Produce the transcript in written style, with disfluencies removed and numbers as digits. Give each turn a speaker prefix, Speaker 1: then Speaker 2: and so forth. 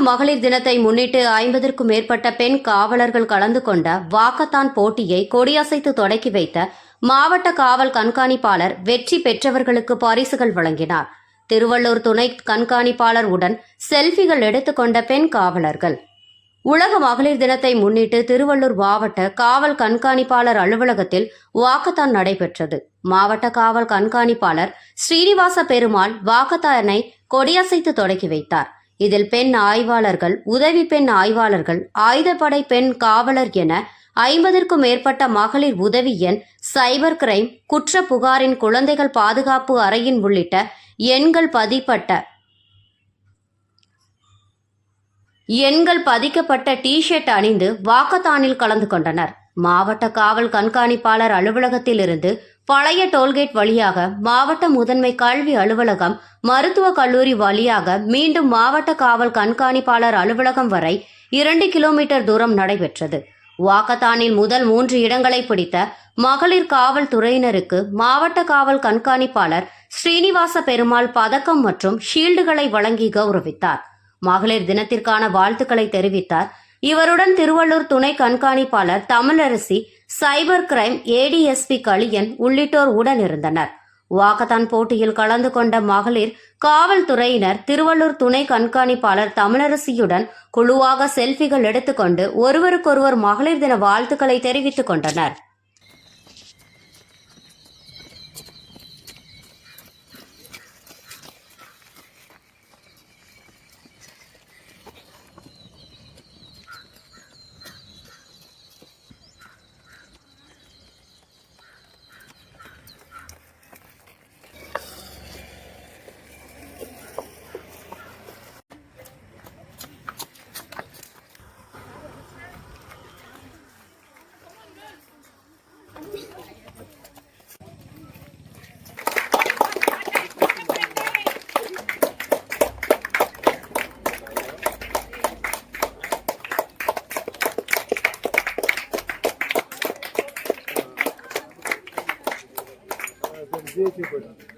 Speaker 1: மகளிர் தினத்தை முன்னிட்டு 50க்கும் மேற்பட்ட பெண் காவலர்கள் கலந்து கொண்ட வாக்கத்தான் போட்டியை கொடியசைத்து தொடக்கி வைத்த மாவட்ட காவல் கண்காணிப்பாளர் வெற்றி பெற்றவர்களுக்கு பரிசுகள் வழங்கினார். திருவள்ளூர் துணை கண்காணிப்பாளர் உடன் செல்ஃபிகள் எடுத்துக்கொண்ட பெண் காவலர்கள். உலக மகளிர் தினத்தை முன்னிட்டு திருவள்ளூர் மாவட்ட காவல் கண்காணிப்பாளர் அலுவலகத்தில் வாக்கத்தான் நடைபெற்றது. மாவட்ட காவல் கண்காணிப்பாளர் ஸ்ரீனிவாச பெருமாள் வாக்கத்தானை கொடியசைத்து தொடக்கி வைத்தார். இதில் பெண் ஆய்வாளர்கள், உதவி பெண் ஆய்வாளர்கள், ஆயுதப்படை பெண் காவலர் என 50க்கும் மேற்பட்ட மகளிர் உதவி எண், சைபர் கிரைம், குற்ற புகாரின், குழந்தைகள் பாதுகாப்பு அறையின் உள்ளிட்ட எண்கள் பதிக்கப்பட்ட டி-ஷர்ட் அணிந்து வாக்கத்தானில் கலந்து கொண்டனர். மாவட்ட காவல் கண்காணிப்பாளர் அலுவலகத்திலிருந்து பழைய டோல்கேட் வழியாக மாவட்ட முதன்மை கல்வி அலுவலகம், மருத்துவக் கல்லூரி வழியாக மீண்டும் மாவட்ட காவல் கண்காணிப்பாளர் அலுவலகம் வரை 2 கிலோமீட்டர் தூரம் நடைபெற்றது. வாக்கத்தானில் முதல் 3 இடங்களை பிடித்த மகளிர் காவல்துறையினருக்கு மாவட்ட காவல் கண்காணிப்பாளர் ஸ்ரீனிவாச பெருமாள் பதக்கம் மற்றும் ஷீல்டுகளை வழங்கி கௌரவித்தார். மகளிர் தினத்திற்கான வாழ்த்துக்களை தெரிவித்தார். இவருடன் திருவள்ளூர் துணை கண்காணிப்பாளர் தமிழரசி, சைபர் கிரைம் ஏடிஎஸ்பி களியன் உள்ளிட்டோர் உடனிருந்தனர். வாக்கத்தான் போட்டியில் கலந்து கொண்ட மகளிர் காவல்துறையினர் திருவள்ளூர் துணை கண்காணிப்பாளர் தமிழரசியுடன் குழுவாக செல்ஃபிகள் எடுத்துக்கொண்டு ஒருவருக்கொருவர் மகளிர் தின வாழ்த்துக்களை தெரிவித்துக் கொண்டனர்.
Speaker 2: Здесь и